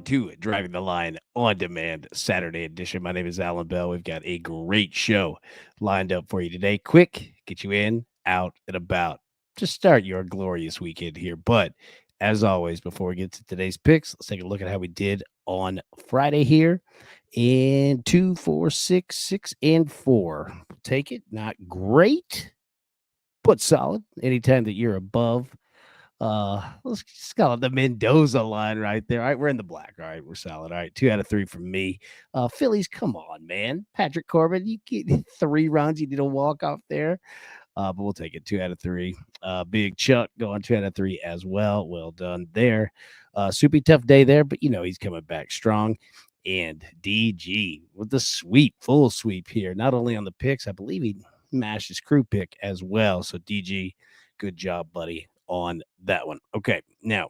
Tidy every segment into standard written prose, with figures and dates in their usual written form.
to Driving the Line on Demand Saturday edition. My name is Alan Bell. We've got a great show lined up for you today. Quick, get you in, out, and about. Just start your glorious weekend here. But as always, before we get to today's picks, let's take a look at how we did on Friday here. And 2, 4, 6, 6, and 4. Take it. Not great, but solid. Anytime that you're above let's just call it the Mendoza line right there. All right, we're in the black. All right, we're solid. All right, 2 out of 3 from me. Phillies, come on, man. Patrick Corbin, you get 3 runs. You did a walk off there. But we'll take it 2 out of 3. Big Chuck going 2 out of 3 as well. Well done there. Soupy tough day there, but he's coming back strong. And DG with the sweep, full sweep here. Not only on the picks, I believe he mashed his crew pick as well. So DG, good job, buddy, on that one. Okay, now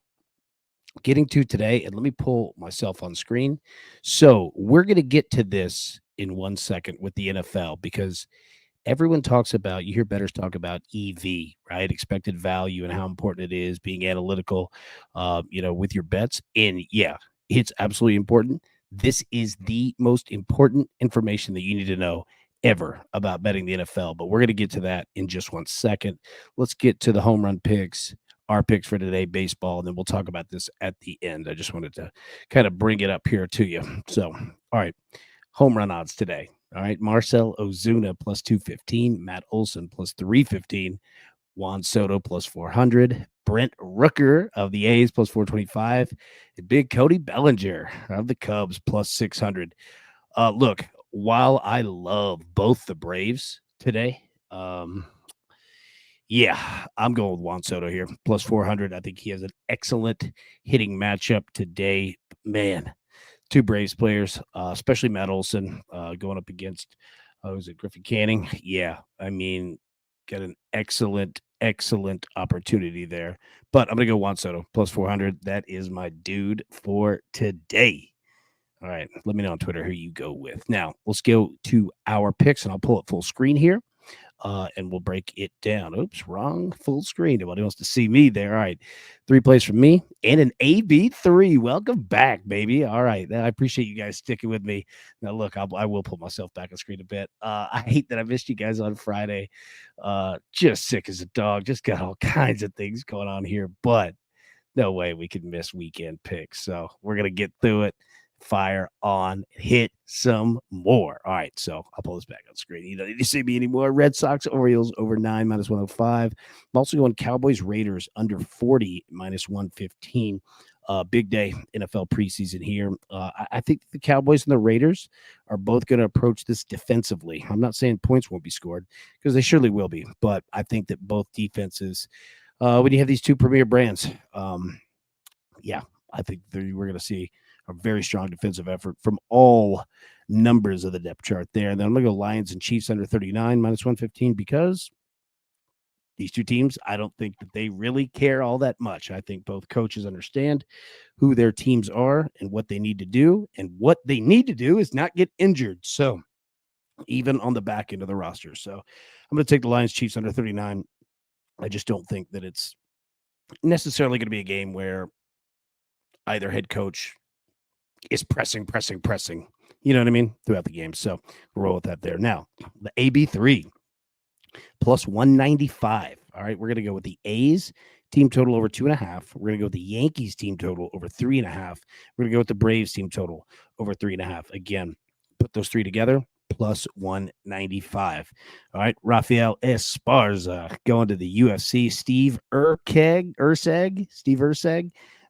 getting to today, and let me pull myself on screen. So we're going to get to this in 1 second with the NFL because everyone talks about, you hear bettors talk about EV, right? Expected value and how important it is being analytical, with your bets. And yeah, it's absolutely important. This is the most important information that you need to know ever about betting the NFL. But we're going to get to that in just 1 second. Let's get to the home run picks, our picks for today, baseball, and then we'll talk about this at the end. I just wanted to kind of bring it up here to you. So, all right, home run odds today. All right, Marcell Ozuna plus 215, Matt Olson plus 315, Juan Soto plus 400, Brent Rooker of the A's plus 425, and Big Cody Bellinger of the Cubs plus 600. Look, while I love both the Braves today, yeah, I'm going with Juan Soto here plus 400. I think he has an excellent hitting matchup today. Man, 2 Braves players, especially Matt Olson, going up against, was it Griffin Canning? Yeah, I mean, got an excellent opportunity there. But I'm going to go Juan Soto plus 400. That is my dude for today. All right, let me know on Twitter who you go with. Now, let's go to our picks, and I'll pull up full screen here. And we'll break it down. Oops, wrong full screen. Nobody wants to see me there. All right. 3 plays from me and an AB3. Welcome back, baby. All right. I appreciate you guys sticking with me. Now, look, I will pull myself back on screen a bit. I hate that I missed you guys on Friday. Just sick as a dog. Just got all kinds of things going on here, but no way we could miss weekend picks. So we're going to get through it. Fire on, hit some more. All right, so I'll pull this back on screen. You don't need to see me anymore. Red Sox, Orioles over 9 minus 105. I'm also going Cowboys, Raiders under 40 minus 115. Big day NFL preseason here. I think the Cowboys and the Raiders are both going to approach this defensively. I'm not saying points won't be scored because they surely will be, but I think that both defenses, when you have these 2 premier brands, yeah, I think we're going to see a very strong defensive effort from all numbers of the depth chart there. And then I'm going to go Lions and Chiefs under 39 minus 115 because these 2 teams, I don't think that they really care all that much. I think both coaches understand who their teams are and what they need to do. And what they need to do is not get injured. So even on the back end of the roster. So I'm going to take the Lions Chiefs under 39. I just don't think that it's necessarily going to be a game where either head coach is pressing. You know what I mean? Throughout the game. So we'll roll with that there. Now, the AB3 plus 195. All right, we're going to go with the A's team total over 2.5. We're going to go with the Yankees team total over 3.5. We're going to go with the Braves team total over 3.5. Again, put those 3 together, plus 195. All right, Rafael Esparza going to the UFC. Steve Erceg,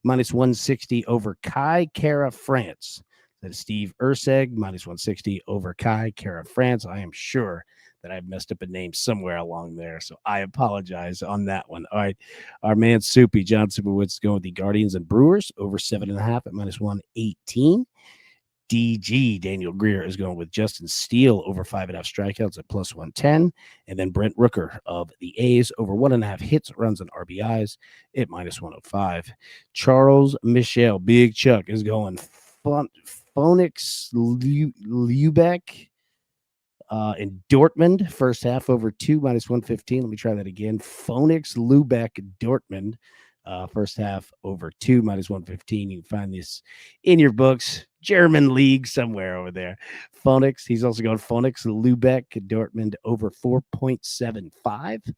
minus 160 over Kai Kara France. That is Steve Erceg, minus 160 over Kai Kara France. I am sure that I've messed up a name somewhere along there, so I apologize on that one. All right, our man Soupy, John Superwoods, is going with the Guardians and Brewers over 7.5 at minus 118. DG, Daniel Greer, is going with Justin Steele over 5.5 strikeouts at plus 110. And then Brent Rooker of the A's over 1.5 hits, runs, and RBIs at minus 105. Charles Michel, Big Chuck, is going Phoenix Lubeck in Dortmund, first half over 2 minus 115. Let me try that again. Phoenix Lubeck Dortmund first half over 2 minus 115. You can find this in your books. German league somewhere over there. Phoenix. He's also going Phoenix, Lubeck, Dortmund over 4.75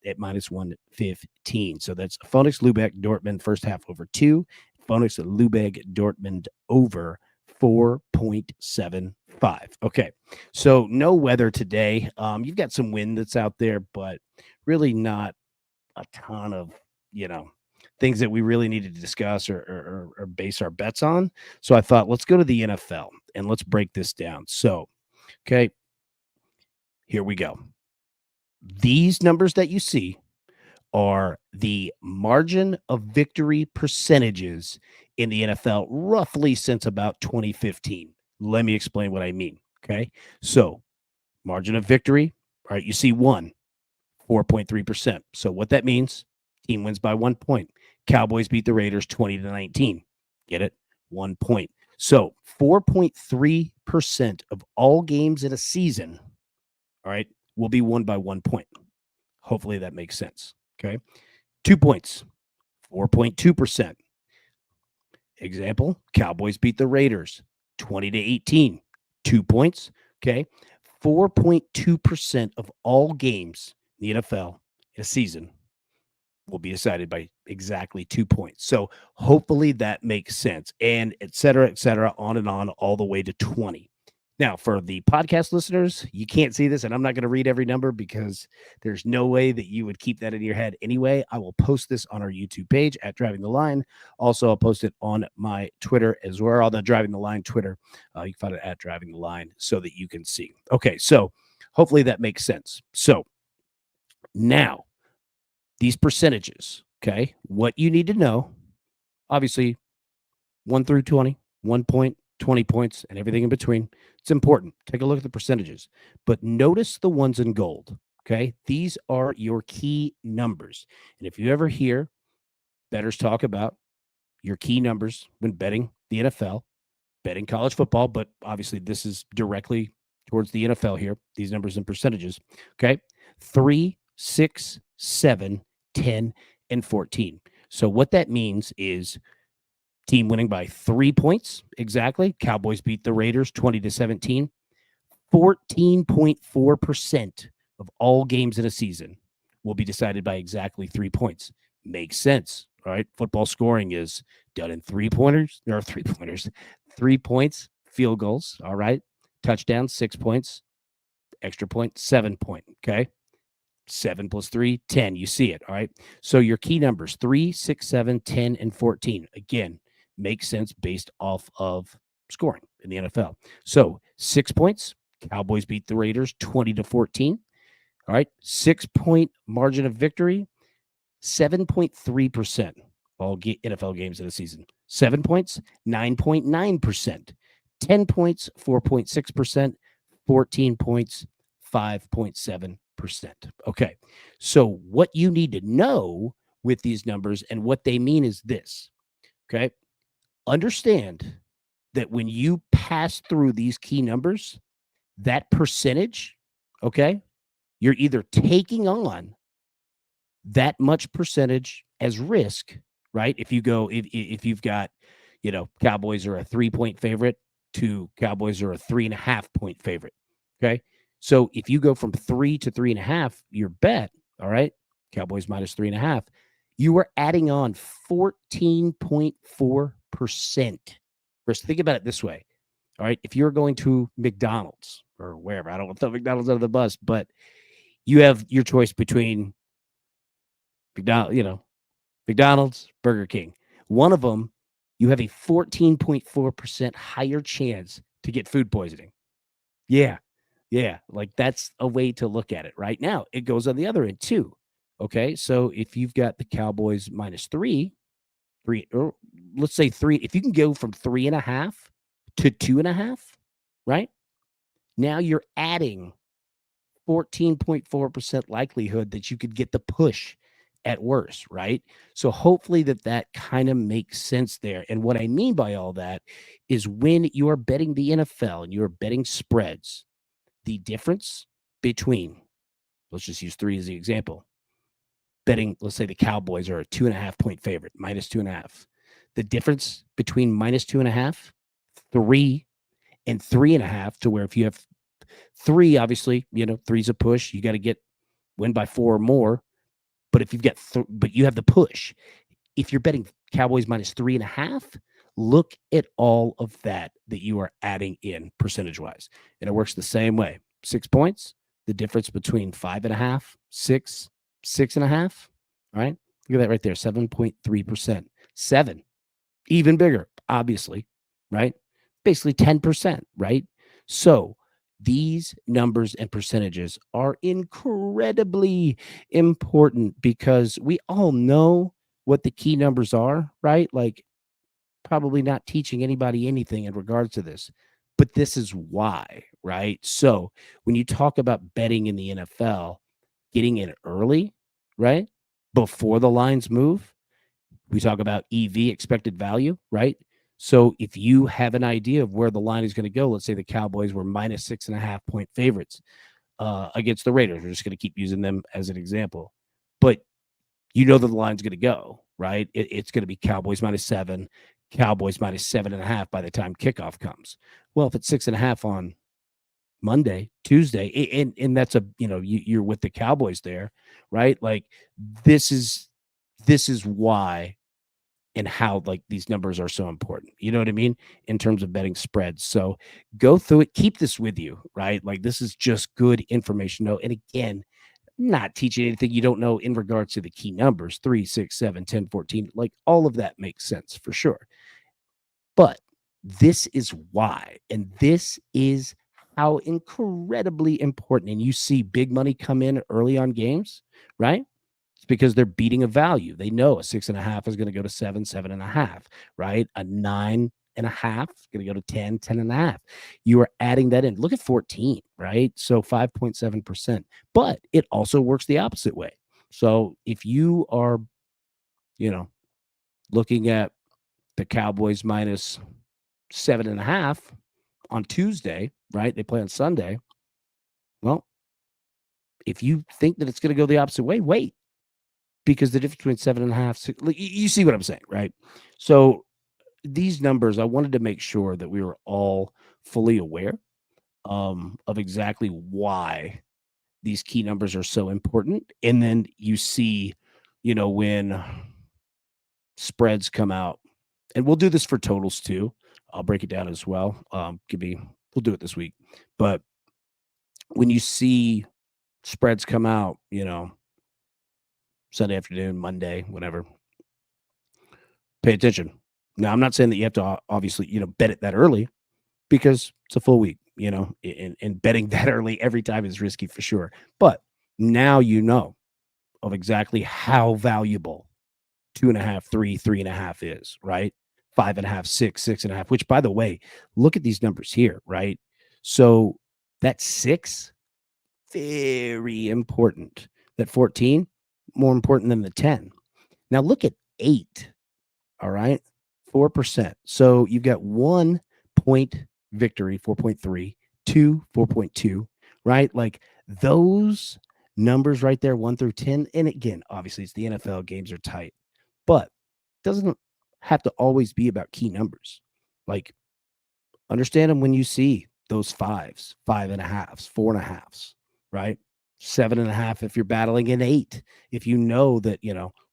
at minus 115. So that's Phoenix, Lubeck, Dortmund first half over 2. Phoenix, Lubeck, Dortmund over 4.75. Okay. So no weather today. You've got some wind that's out there, but really not a ton of, things that we really needed to discuss or base our bets on. So I thought, let's go to the NFL and let's break this down. So, okay, here we go. These numbers that you see are the margin of victory percentages in the NFL roughly since about 2015. Let me explain what I mean. Okay. So, margin of victory, all right, you see 4.3%. So, what that means, team wins by 1 point. Cowboys beat the Raiders 20-19. Get it? 1 point. So, 4.3% of all games in a season, all right, will be won by 1 point. Hopefully that makes sense. Okay. 2 points, 4.2%. Example, Cowboys beat the Raiders 20-18. 2 points. Okay. 4.2% of all games in the NFL in a season will be decided by exactly 2 points. So hopefully that makes sense. And et cetera, on and on, all the way to 20. Now, for the podcast listeners, you can't see this, and I'm not going to read every number because there's no way that you would keep that in your head anyway. I will post this on our YouTube page at Driving the Line. Also, I'll post it on my Twitter as well, on the Driving the Line Twitter. You can find it at Driving the Line so that you can see. Okay, so hopefully that makes sense. So now, these percentages, okay, what you need to know, obviously, 1 through 20, 1 point, 20 points, and everything in between. It's important. Take a look at the percentages. But notice the ones in gold, okay? These are your key numbers. And if you ever hear bettors talk about your key numbers when betting the NFL, betting college football, but obviously this is directly towards the NFL here, these numbers and percentages, okay? 3, 6, 7, 10, and 14. So what that means is team winning by 3 points exactly. Cowboys beat the Raiders 20-17. 14.4% of all games in a season will be decided by exactly 3 points. Makes sense, all right? Football scoring is done in 3 pointers, or 3 pointers, 3 points, field goals, all right? Touchdown, 6 points, extra point, 7 point, okay? 7 plus 3, 10. You see it, all right? So your key numbers, 3, 6, 7, 10, and 14. Again, makes sense based off of scoring in the NFL. So 6 points, Cowboys beat the Raiders 20-14. All right, 6-point margin of victory, 7.3% all NFL games in a season. 7 points, 9.9%. 10 points, 4.6%. 14 points, 5.7%. Okay, so what you need to know with these numbers and what they mean is this, okay? Understand that when you pass through these key numbers, that percentage, okay, you're either taking on that much percentage as risk, right? If you've got, Cowboys are a 3-point favorite to Cowboys are a 3.5-point favorite. Okay. So if you go from 3 to 3.5, your bet, all right, Cowboys minus 3.5, you are adding on 14.4%. First, think about it this way. All right. If you're going to McDonald's or wherever, I don't want to throw McDonald's under the bus, but you have your choice between McDonald's, Burger King. One of them, you have a 14.4% higher chance to get food poisoning. Yeah. Yeah. Like that's a way to look at it right now. It goes on the other end too. Okay. So if you've got the Cowboys minus 3, or let's say 3, if you can go from 3.5 to 2.5, right? Now you're adding 14.4% likelihood that you could get the push at worst, right? So hopefully that kind of makes sense there. And what I mean by all that is when you are betting the NFL and you're betting spreads, the difference between, let's just use 3 as the example, betting, let's say the Cowboys are a 2.5 point favorite, minus 2.5. The difference between minus 2.5, 3, and 3.5, to where if you have 3, obviously, three's a push. You got to win by 4 or more. But if you've got, but you have the push. If you're betting Cowboys minus 3.5, look at all of that you are adding in percentage wise. And it works the same way. 6 points, the difference between 5.5, 6, 6.5. All right. Look at that right there. 7.3%. 7, even bigger, obviously. Right. Basically 10%. Right. So these numbers and percentages are incredibly important because we all know what the key numbers are, right? Like, probably not teaching anybody anything in regards to this, but this is why, right? So when you talk about betting in the NFL, getting in early, right? Before the lines move, we talk about EV, expected value, right? So if you have an idea of where the line is going to go, let's say the Cowboys were minus 6.5 point favorites against the Raiders. We're just going to keep using them as an example. But you know that the line's going to go, right? It's going to be Cowboys minus 7, Cowboys minus 7.5 by the time kickoff comes. Well, if it's 6.5 on Monday, Tuesday, and that's you're with the Cowboys there, right? Like this is why and how like these numbers are so important. You know what I mean? In terms of betting spreads. So go through it, keep this with you, right? Like this is just good information. No, and again, not teaching anything you don't know in regards to the key numbers 3, 6, 7, 10, 14. Like all of that makes sense for sure. But this is why, and this is how incredibly important. And you see big money come in early on games, right? It's because they're beating a value. They know a 6.5 is going to go to 7, 7.5, right? A 9.5 is going to go to 10, 10.5. You are adding that in. Look at 14, right? So 5.7%. But it also works the opposite way. So if you are, looking at the Cowboys minus 7.5 on Tuesday, right? They play on Sunday. Well, if you think that it's going to go the opposite way, wait, because the difference between 7.5, 6, you see what I'm saying, right? So these numbers, I wanted to make sure that we were all fully aware of exactly why these key numbers are so important. And then you see, when spreads come out, and we'll do this for totals too. I'll break it down as well. We'll do it this week. But when you see spreads come out, Sunday afternoon, Monday, whatever, pay attention. Now, I'm not saying that you have to obviously, bet it that early because it's a full week, and betting that early every time is risky for sure. But now you know of exactly how valuable 2.5, 3, 3.5 is, right? 5.5, 6, 6.5, which by the way, look at these numbers here, right? So that 6, very important. That 14, more important than the 10. Now look at 8. All right. 4%. So you've got 1 point victory, 4.3, 2, 4.2, right? Like those numbers right there, 1 through 10. And again, obviously it's the NFL, games are tight, but it doesn't have to always be about key numbers. Like understand them when you see those 5s, 5.5s, 4.5s, right? 7.5 if you're battling an 8. If you know that,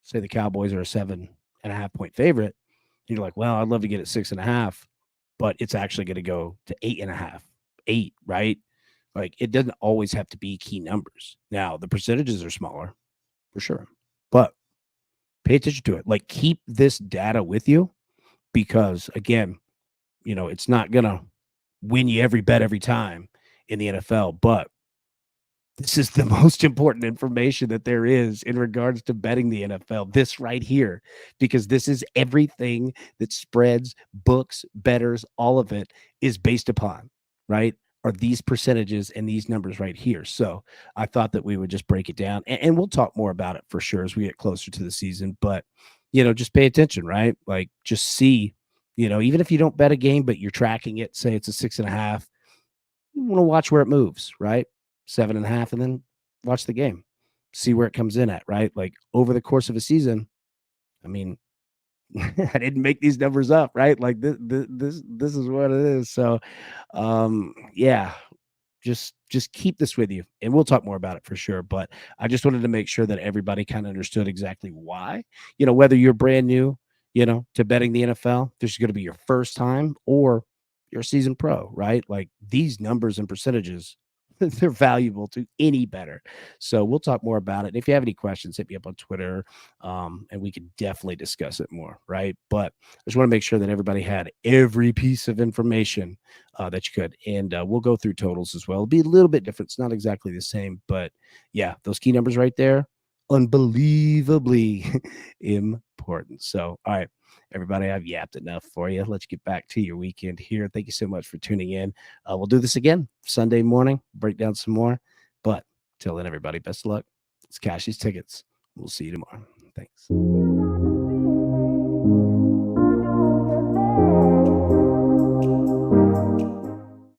say the Cowboys are a 7.5 point favorite, and you're like, well, I'd love to get it 6.5, but it's actually going to go to 8.5, 8, right? Like it doesn't always have to be key numbers. Now the percentages are smaller for sure, but pay attention to it. Like keep this data with you because again, it's not going to win you every bet every time in the NFL, but this is the most important information that there is in regards to betting the NFL. This right here, because this is everything that spreads, books, bettors, all of it is based upon, right? Are these percentages and these numbers right here. So I thought that we would just break it down and we'll talk more about it for sure as we get closer to the season. But, just pay attention, right? Like just see, even if you don't bet a game, but you're tracking it, say it's a 6.5, you want to watch where it moves, right? 7.5, and then watch the game. see where it comes in at, right? Like over the course of a season, I mean, I didn't make these numbers up, right? Like this is what it is. So, yeah, just keep this with you, and we'll talk more about it for sure. But I just wanted to make sure that everybody kind of understood exactly why, whether you're brand new, to betting the NFL, this is going to be your first time, or you're a seasoned pro, right? Like these numbers and percentages, they're valuable to any better. So we'll talk more about it. And if you have any questions, hit me up on Twitter, and we could definitely discuss it more, right? But I just want to make sure that everybody had every piece of information that you could. And we'll go through totals as well. It'll be a little bit different. It's not exactly the same, but yeah, those key numbers right there, unbelievably important. So, all right, everybody, I've yapped enough for you. Let's get back to your weekend here. Thank you so much for tuning in. We'll do this again Sunday morning, break down some more. But till then, everybody, best of luck. Let's cash these tickets. We'll see you tomorrow. Thanks.